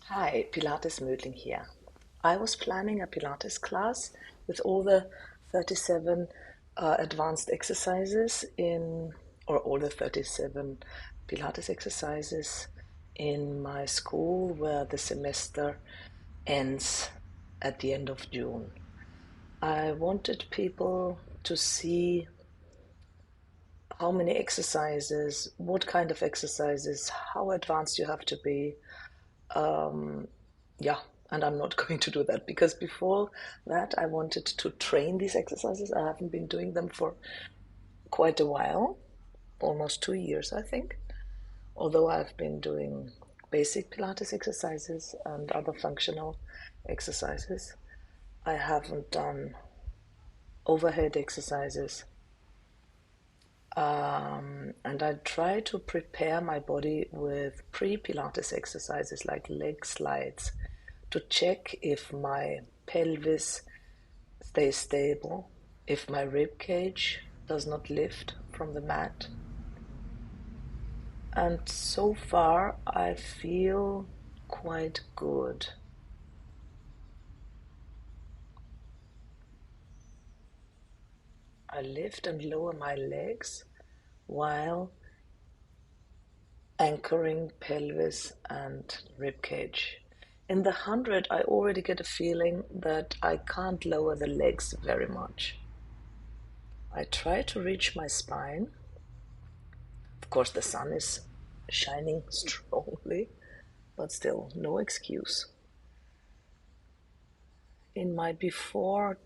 Hi, Pilates Mödling here. I was planning a Pilates class with all the 37 advanced exercises or all the 37 Pilates exercises in my school where the semester ends at the end of June. I wanted people to see how many exercises, what kind of exercises, how advanced you have to be. Yeah, and I'm not going to do that because before that I wanted to train these exercises. I haven't been doing them for quite a while, almost 2 years, I think. Although I've been doing basic Pilates exercises and other functional exercises, I haven't done overhead exercises. And I try to prepare my body with pre-Pilates exercises like leg slides to check if my pelvis stays stable, if my rib cage does not lift from the mat. And so far, I feel quite good. I lift and lower my legs while anchoring pelvis and rib cage. In the 100, I already get a feeling that I can't lower the legs very much. I try to reach my spine. Of course, the sun is shining strongly, but still, no excuse. In my before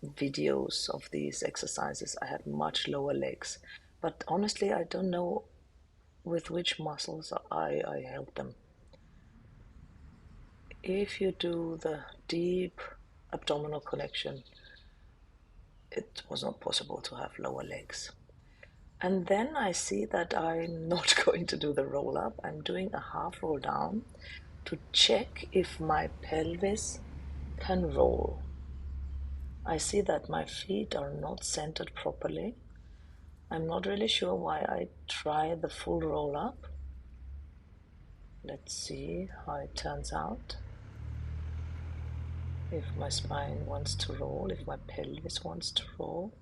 videos of these exercises, I had much lower legs, but honestly, I don't know with which muscles I held them. If you do the deep abdominal connection, it was not possible to have lower legs. And then I see that I'm not going to do the roll up. I'm doing a half roll down to check if my pelvis can roll. I see that my feet are not centered properly. I'm not really sure why I try the full roll up. Let's see how it turns out. If my spine wants to roll, if my pelvis wants to roll.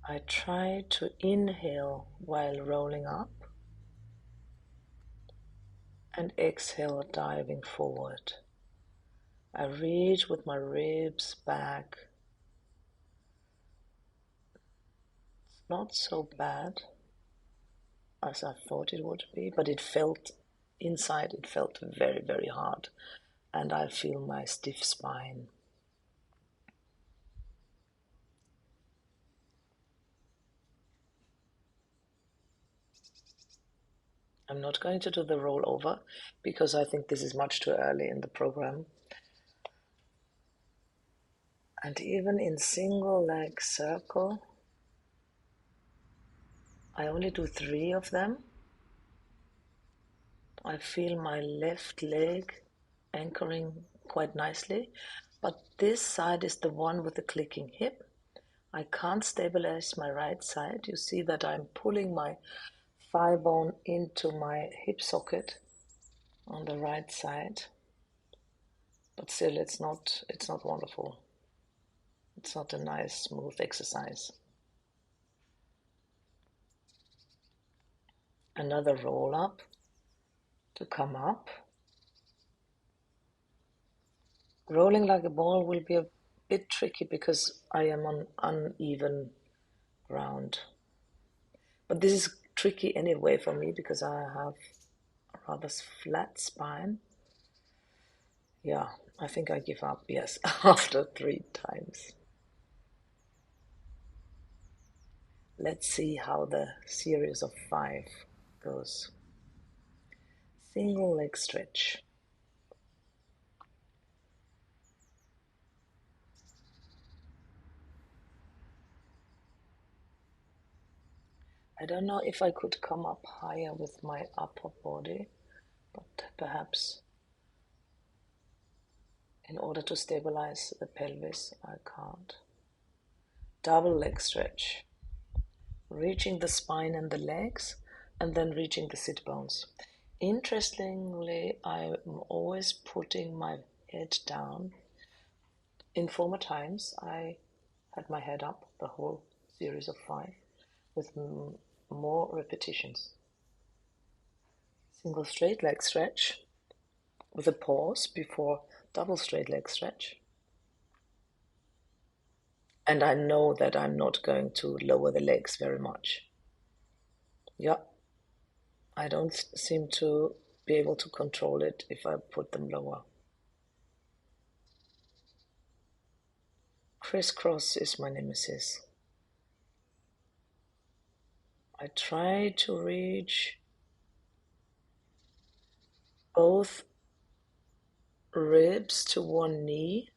I try to inhale while rolling up and exhale diving forward. I reach with my ribs back. It's not so bad as I thought it would be, but it felt inside, it felt very, very hard. And I feel my stiff spine. I'm not going to do the rollover because I think this is much too early in the program. And even in single leg circle, I only do 3 of them. I feel my left leg anchoring quite nicely, but this side is the one with the clicking hip. I can't stabilize my right side. You see that I'm pulling my thigh bone into my hip socket on the right side, but still it's not wonderful. It's not a nice smooth exercise. Another roll up to come up. Rolling like a ball will be a bit tricky because I am on uneven ground. But this is tricky anyway for me because I have a rather flat spine. Yeah, I think I give up, yes, after 3 times. Let's see how the series of 5 goes. Single leg stretch. I don't know if I could come up higher with my upper body, but perhaps in order to stabilize the pelvis, I can't. Double leg stretch. Reaching the spine and the legs and then reaching the sit bones. Interestingly, I'm always putting my head down. In former times, I had my head up the whole series of 5 with more repetitions. Single straight leg stretch with a pause before double straight leg stretch. And I know that I'm not going to lower the legs very much. Yeah, I don't seem to be able to control it if I put them lower. Crisscross is my nemesis. I try to reach both ribs to one knee.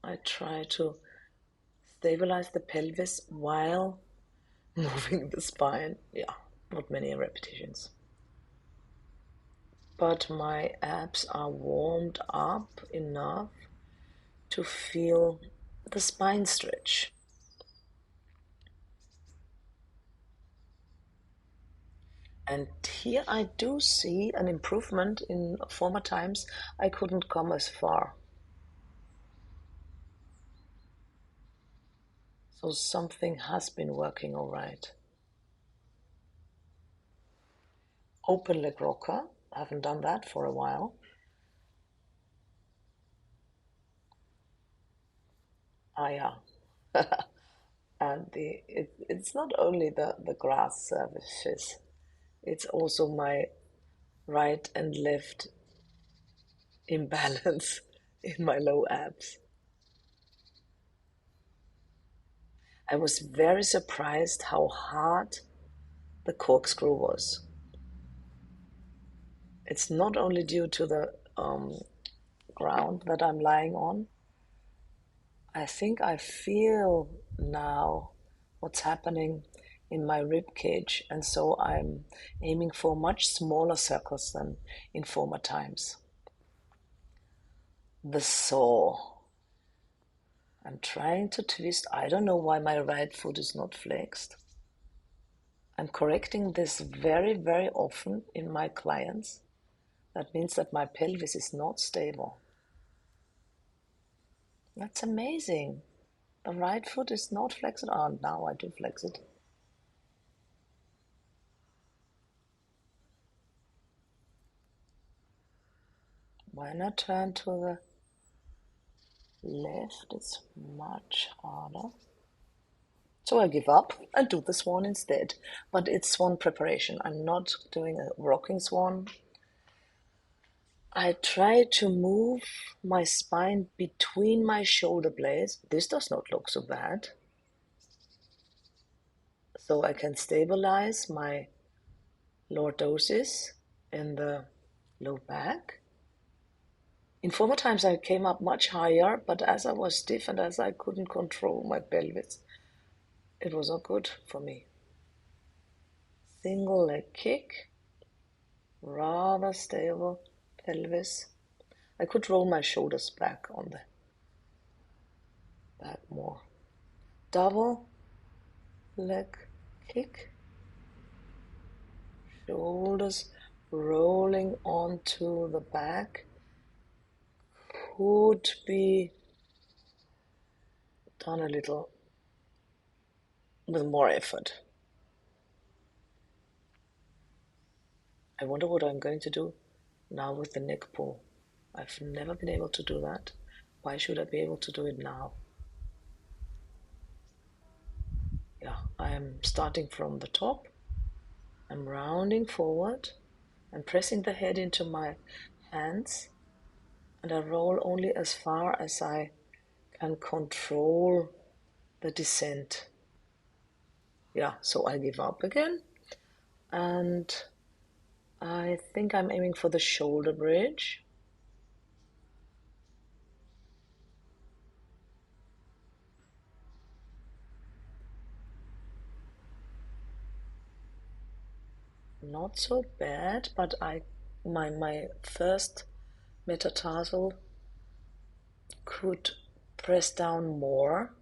I try to stabilize the pelvis while moving the spine. Yeah, not many repetitions. But my abs are warmed up enough to feel the spine stretch. And here I do see an improvement. In former times I couldn't come as far. So something has been working all right. Open leg rocker. I haven't done that for a while. Ah, yeah. And it's not only the grass surfaces, it's also my right and left imbalance in my low abs. I was very surprised how hard the corkscrew was. It's not only due to the ground that I'm lying on. I think I feel now what's happening in my rib cage, and so I'm aiming for much smaller circles than in former times. The saw. I'm trying to twist. I don't know why my right foot is not flexed. I'm correcting this very, very often in my clients. That means that my pelvis is not stable. That's amazing. The right foot is not flexed. Oh, now I do flex it. When I turn to the left, it's much harder. So I give up and do the swan instead. But it's swan preparation. I'm not doing a rocking swan. I try to move my spine between my shoulder blades. This does not look so bad. So I can stabilize my lordosis in the low back. In former times I came up much higher, but as I was stiff and as I couldn't control my pelvis, it was not good for me. Single leg kick, rather stable pelvis. I could roll my shoulders back on the back more. Double leg kick, shoulders rolling onto the back. Could be done a little with more effort. I wonder what I'm going to do now with the neck pull. I've never been able to do that. Why should I be able to do it now? Yeah, I'm starting from the top. I'm rounding forward. I'm pressing the head into my hands, and I roll only as far as I can control the descent. Yeah, so I give up again, and I think I'm aiming for the shoulder bridge. Not so bad, but my first metatarsal could press down more.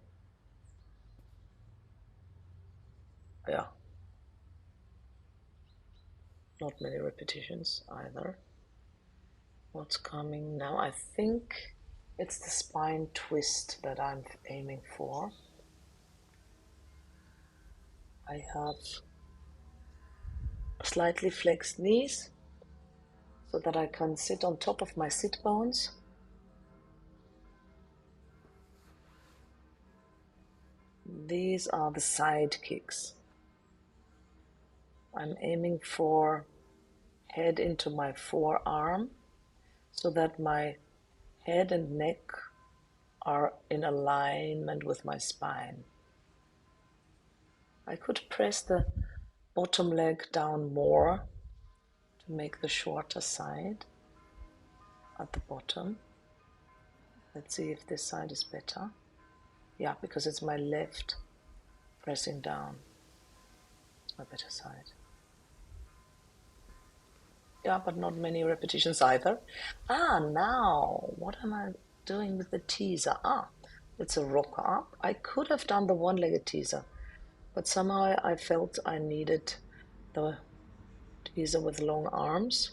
Yeah. Not many repetitions either. What's coming now? I think it's the spine twist that I'm aiming for. I have slightly flexed knees so that I can sit on top of my sit bones. These are the side kicks. I'm aiming for head into my forearm so that my head and neck are in alignment with my spine. I could press the bottom leg down more to make the shorter side at the bottom. Let's see if this side is better. Yeah, because it's my left pressing down. A better side. Yeah, but not many repetitions either. Now, what am I doing with the teaser? It's a rock up. I could have done the one-legged teaser, but somehow I felt I needed the teaser with long arms.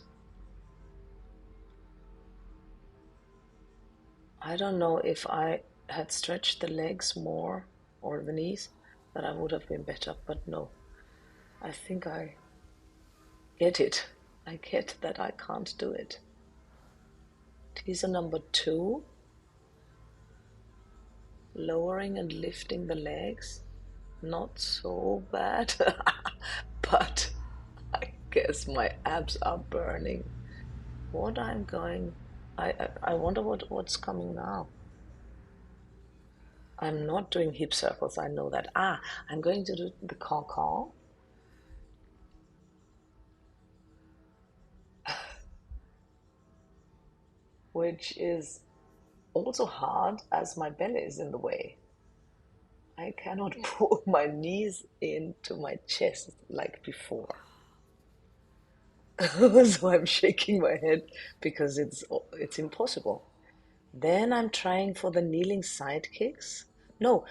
I don't know if I had stretched the legs more or the knees, that I would have been better, but no. I think I get it. I get that I can't do it. Teaser number 2, lowering and lifting the legs. Not so bad, but I guess my abs are burning. I wonder what's coming now. I'm not doing hip circles, I know that. I'm going to do the cancan. Which is also hard as my belly is in the way. I cannot pull my knees into my chest like before. So I'm shaking my head because it's impossible. Then I'm trying for the kneeling side kicks. No.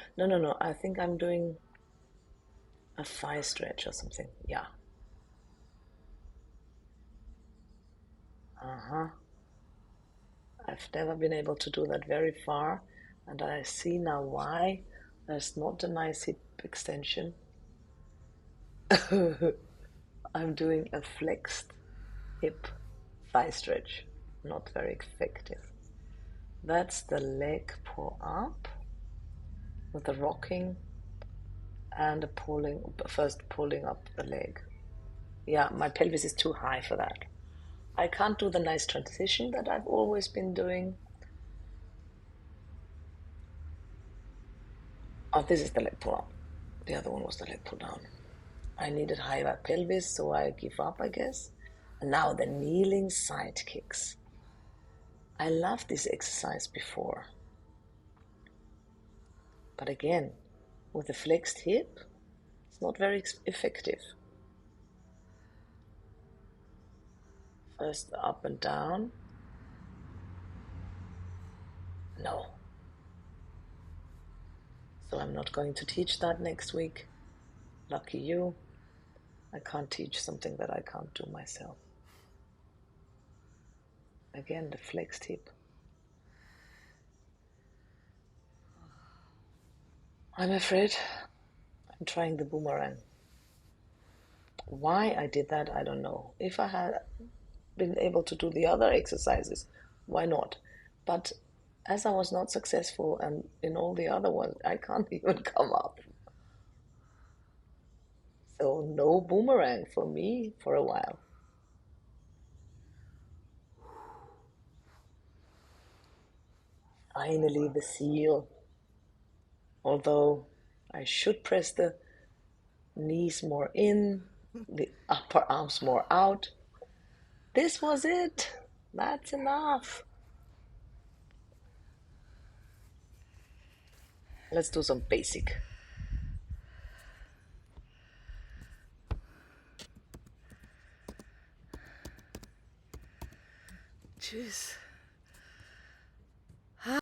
I think I'm doing a thigh stretch or something. Yeah. I've never been able to do that very far, and I see now why there's not a nice hip extension. I'm doing a flexed hip thigh stretch, not very effective. That's the leg pull up with the rocking and a first pulling up the leg. Yeah, my pelvis is too high for that. I can't do the nice transition that I've always been doing. Oh, this is the leg pull up. The other one was the leg pull down. I needed higher pelvis, so I give up, I guess. And now the kneeling side kicks. I loved this exercise before. But again, with a flexed hip, it's not very effective. First up and down. No. So I'm not going to teach that next week. Lucky you. I can't teach something that I can't do myself. Again, the flexed hip. I'm afraid I'm trying the boomerang. Why I did that, I don't know. If I had been able to do the other exercises, why not? But as I was not successful and in all the other ones, I can't even come up. So no boomerang for me for a while. Finally the seal. Although I should press the knees more in, the upper arms more out. This was it. That's enough. Let's do some basic. Jeez.